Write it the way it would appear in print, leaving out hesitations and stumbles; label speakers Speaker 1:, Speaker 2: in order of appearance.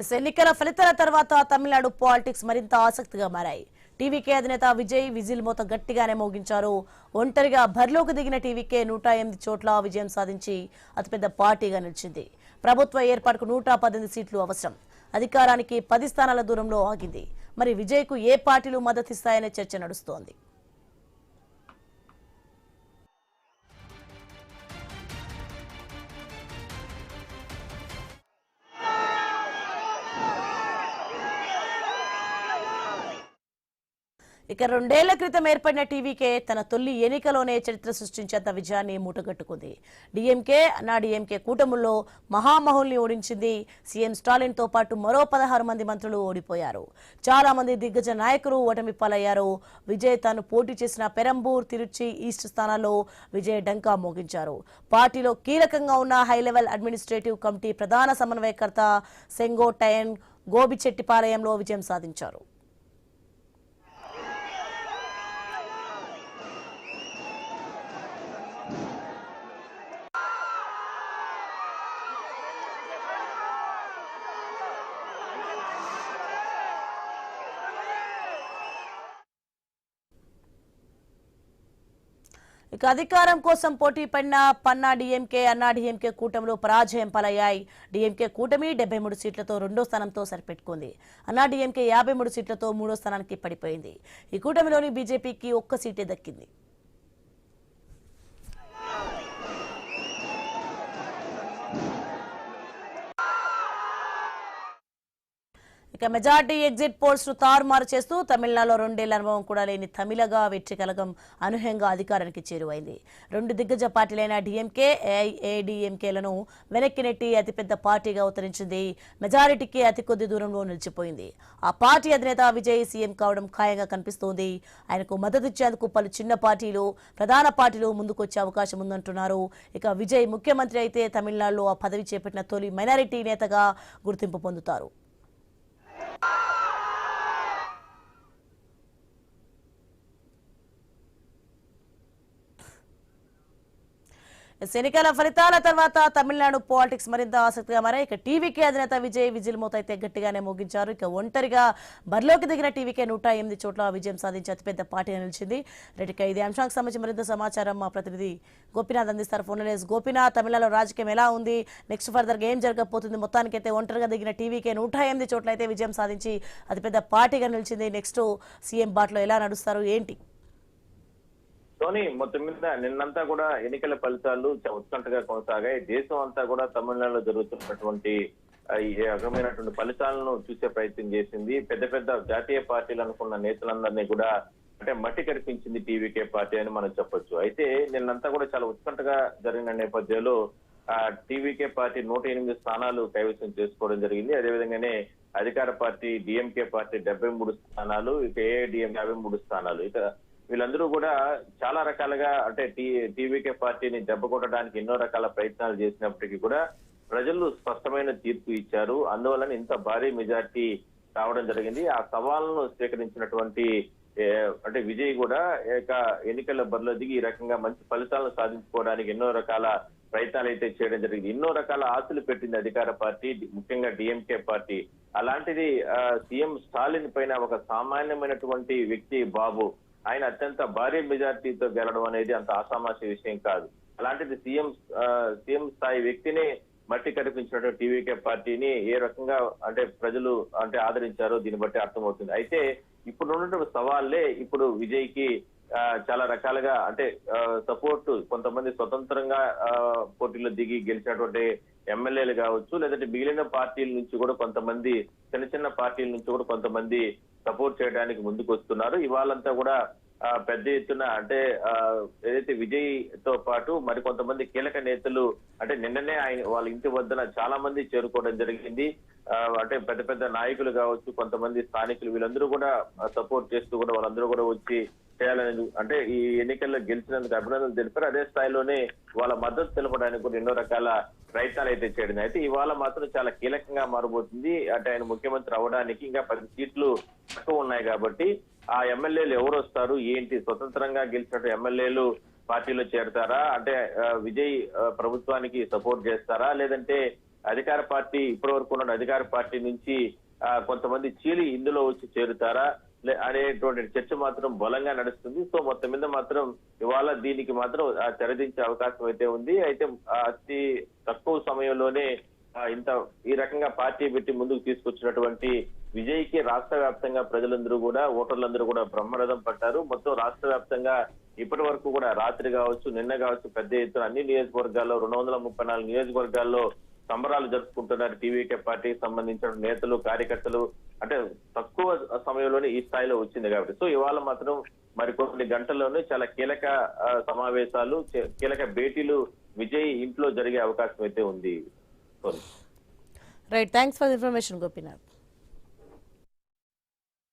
Speaker 1: ఎన్నికల ఫలితాల తర్వాత తమిళనాడు పాలిటిక్స్ మరింత ఆసక్తిగా మారాయి. టీవీకే అధినేత విజయ్ విజిల్ మోత గట్టిగానే మోగించారు. ఒంటరిగా బరిలోకి దిగిన టీవీకే 108 చోట్ల విజయం సాధించి అతిపెద్ద పార్టీగా నిలిచింది. ప్రభుత్వ ఏర్పాటుకు 118 సీట్లు అవసరం. అధికారానికి 10 స్థానాల దూరంలో ఆగింది. మరి విజయ్కు ఏ పార్టీలు మద్దతిస్తాయనే చర్చ నడుస్తోంది. ఇక 2 ఏళ్ల క్రితం ఏర్పడిన టీవీకే తన తొలి ఎన్నికలోనే చరిత్ర సృష్టించేంత విజయాన్ని మూటగట్టుకుంది. డీఎంకే అన్నాడీఎంకే కూటముల్లో మహామహుల్ని ఓడించింది. సీఎం స్టాలిన్ తో పాటు మరో 16 మంది మంత్రులు ఓడిపోయారు. చాలా మంది దిగ్గజ నాయకులు ఓటమి పాలయ్యారు. విజయ్ తాను పోటీ చేసిన పెరంబూర్, తిరుచి ఈస్ట్ స్థానాల్లో విజయ్ డంకా మోగించారు. పార్టీలో కీలకంగా ఉన్న హై లెవెల్ అడ్మినిస్ట్రేటివ్ కమిటీ ప్రధాన సమన్వయకర్త సెంగోటైన్ గోబిచెట్టిపాలయంలో విజయం సాధించారు. ఇక అధికారం కోసం పోటీ పడిన పన్నా డీఎంకే అన్నాడీఎంకే కూటమిలో పరాజయం పాలయ్యాయి. డీఎంకే కూటమి 73 సీట్లతో 2వ స్థానంతో సరిపెట్టుకుంది. అన్నాడీఎంకే 53 సీట్లతో 3వ స్థానానికి పడిపోయింది. ఈ కూటమిలోని బీజేపీకి 1 సీటే దక్కింది. ఇక మెజార్టీ ఎగ్జిట్ పోల్స్ ను తారుమారు చేస్తూ తమిళనాడులో 2 ఏళ్ల అనుభవం కూడా లేని తమిళగా వెற்றி కలగం అనూహ్యంగా అధికారానికి చేరువైంది. 2 దిగ్గజ పార్టీలైన డీఎంకే, ఏఐఏడీఎంకేలను వెనక్కి నెట్టి అతిపెద్ద పార్టీగా అవతరించింది. మెజారిటీకి అతి కొద్ది దూరంలో నిలిచిపోయింది. ఆ పార్టీ అధినేత విజయ్ సీఎం కావడం ఖాయంగా కనిపిస్తోంది. ఆయనకు మద్దతిచ్చేందుకు పలు చిన్న పార్టీలు, ప్రధాన పార్టీలు ముందుకొచ్చే అవకాశం ఉందంటున్నారు. ఇక విజయ్ ముఖ్యమంత్రి అయితే తమిళనాడులో ఆ పదవి చేపట్టిన తొలి మైనారిటీ నేతగా గుర్తింపు పొందుతారు. ఎన్నికల ఫలితాల తర్వాత తమిళనాడు పాలిటిక్స్ మరింత ఆసక్తిగా మారాయి. ఇక టీవీకే అధినేత విజయ్ విజిల్ మోత అయితే గట్టిగానే మోగించారు. ఇక ఒంటరిగా బరిలోకి దిగిన టీవీకే 108 చోట్ల విజయం సాధించి అతిపెద్ద పార్టీగా నిలిచింది. రెడ్డిక ఇదే అంశానికి సంబంధించి మరింత సమాచారం మా ప్రతినిధి గోపీనాథ్ అందిస్తారు. ఫోన్ గోపీనాథ్, తమిళనాడులో రాజకీయం ఎలా ఉంది, నెక్స్ట్ ఫర్దర్ గా ఏం జరగబోతుంది? మొత్తానికైతే ఒంటరిగా దిగిన టీవీకే 108 చోట్ల అయితే విజయం సాధించి అతిపెద్ద పార్టీగా నిలిచింది. నెక్స్ట్ సీఎం బాటలో ఎలా నడుస్తారు ఏంటి?
Speaker 2: ధోని మొత్తం మీద నిన్నంతా కూడా ఎన్నికల ఫలితాలు ఉత్కంఠగా కొనసాగాయి. దేశం అంతా కూడా తమిళనాడులో జరుగుతున్నటువంటి ఈ రకమైనటువంటి ఫలితాలను చూసే ప్రయత్నం చేసింది. పెద్ద పెద్ద జాతీయ పార్టీలు అనుకున్న నేతలందరినీ కూడా అంటే మట్టి కనిపించింది టీవీకే పార్టీ అని మనం చెప్పొచ్చు. అయితే నిన్నంతా కూడా చాలా ఉత్కంఠగా జరిగిన నేపథ్యంలో టీవీకే పార్టీ 108 స్థానాలు కైవసం చేసుకోవడం జరిగింది. అదేవిధంగానే అధికార పార్టీ డిఎంకే పార్టీ 73 స్థానాలు, ఇక ఏఐడిఎం 53 స్థానాలు. ఇక వీళ్ళందరూ కూడా చాలా రకాలుగా అంటే టీవీకే పార్టీని దెబ్బ కొట్టడానికి ఎన్నో రకాల ప్రయత్నాలు చేసినప్పటికీ కూడా ప్రజలు స్పష్టమైన తీర్పు ఇచ్చారు. అందువలన ఇంత భారీ మెజార్టీ రావడం జరిగింది. ఆ సవాళ్ళను స్వీకరించినటువంటి అంటే విజయ్ కూడా ఎన్నికల బరిలో దిగి ఈ రకంగా మంచి ఫలితాలను సాధించుకోవడానికి ఎన్నో రకాల ప్రయత్నాలు అయితే చేయడం జరిగింది. ఎన్నో రకాల ఆశలు పెట్టింది అధికార పార్టీ, ముఖ్యంగా డిఎంకే పార్టీ. అలాంటిది సీఎం స్టాలిన్ పైన ఒక సామాన్యమైనటువంటి వ్యక్తి బాబు, ఆయన అత్యంత భారీ మెజార్టీతో గెలవడం అనేది అంత ఆసామాషి విషయం కాదు. అలాంటిది సీఎం స్థాయి వ్యక్తిని మట్టి కనిపించినటువంటి టీవీకే పార్టీని ఏ రకంగా అంటే ప్రజలు అంటే ఆదరించారో దీన్ని బట్టి అర్థమవుతుంది. అయితే ఇప్పుడు ఉన్నటువంటి సవాళ్లే ఇప్పుడు విజయ్ కి చాలా రకాలుగా అంటే సపోర్ట్, కొంతమంది స్వతంత్రంగా పోటీలో దిగి గెలిచినటువంటి ఎమ్మెల్యేలు కావచ్చు, లేదంటే మిగిలిన పార్టీల నుంచి కూడా కొంతమంది చిన్న చిన్న పార్టీల నుంచి కూడా కొంతమంది సపోర్ట్ చేయడానికి ముందుకు వస్తున్నారు. ఇవాళంతా కూడా పెద్ద ఎత్తున అంటే ఏదైతే విజయ్ తో పాటు మరి కొంతమంది కీలక నేతలు అంటే నిన్ననే వాళ్ళ ఇంటి వద్దన చాలా మంది చేరుకోవడం జరిగింది. అంటే పెద్ద పెద్ద నాయకులు కావచ్చు, కొంతమంది స్థానికులు, వీళ్ళందరూ కూడా సపోర్ట్ చేస్తూ కూడా వాళ్ళందరూ కూడా వచ్చి చేయాలని అంటే ఈ ఎన్నికల్లో గెలిచినందుకు అభినందనలు తెలిపారు. అదే స్థాయిలోనే వాళ్ళ మద్దతు తెలపడానికి కూడా ఎన్నో రకాల ప్రయత్నాలు అయితే చేయడం. అయితే ఇవాళ మాత్రం చాలా కీలకంగా మారబోతుంది. అంటే ఆయన ముఖ్యమంత్రి అవడానికి ఇంకా 10 సీట్లు తక్కువ ఉన్నాయి కాబట్టి ఆ ఎమ్మెల్యేలు ఎవరు వస్తారు ఏంటి, స్వతంత్రంగా గెలిచినట్టు ఎమ్మెల్యేలు పార్టీలో చేరతారా, అంటే విజయ్ ప్రభుత్వానికి సపోర్ట్ చేస్తారా, లేదంటే అధికార పార్టీ ఇప్పటి వరకు ఉన్న అధికార పార్టీ నుంచి కొంతమంది చీలి ఇందులో వచ్చి చేరుతారా అనేటువంటి చర్చ మాత్రం బలంగా నడుస్తుంది. సో మొత్తం మీద మాత్రం ఇవాళ దీనికి మాత్రం తెరదించే అవకాశం అయితే ఉంది. అయితే అతి తక్కువ సమయంలోనే ఈ రకంగా పార్టీ పెట్టి ముందుకు తీసుకొచ్చినటువంటి విజయ్కి రాష్ట్ర వ్యాప్తంగా ప్రజలందరూ కూడా ఓటర్లందరూ కూడా బ్రహ్మరథం పట్టారు. మొత్తం రాష్ట్ర వ్యాప్తంగా ఇప్పటి వరకు కూడా రాత్రి కావచ్చు నిన్న కావచ్చు పెద్ద ఎత్తున అన్ని నియోజకవర్గాల్లో 234 నియోజకవర్గాల్లో సంబరాలు జరుపుకుంటున్నారు. టీవీకే పార్టీకి సంబంధించిన నేతలు కార్యకర్తలు అంటే తక్కువ సమయంలోనే ఈ స్థాయిలో వచ్చింది కాబట్టి సో ఇవాళ మాత్రం మరికొన్ని గంటల్లోనే చాలా కీలక సమావేశాలు కీలక భేటీలు విజయ్ ఇంట్లో జరిగే అవకాశం అయితే ఉంది.
Speaker 1: Right, thanks for information Gopinath.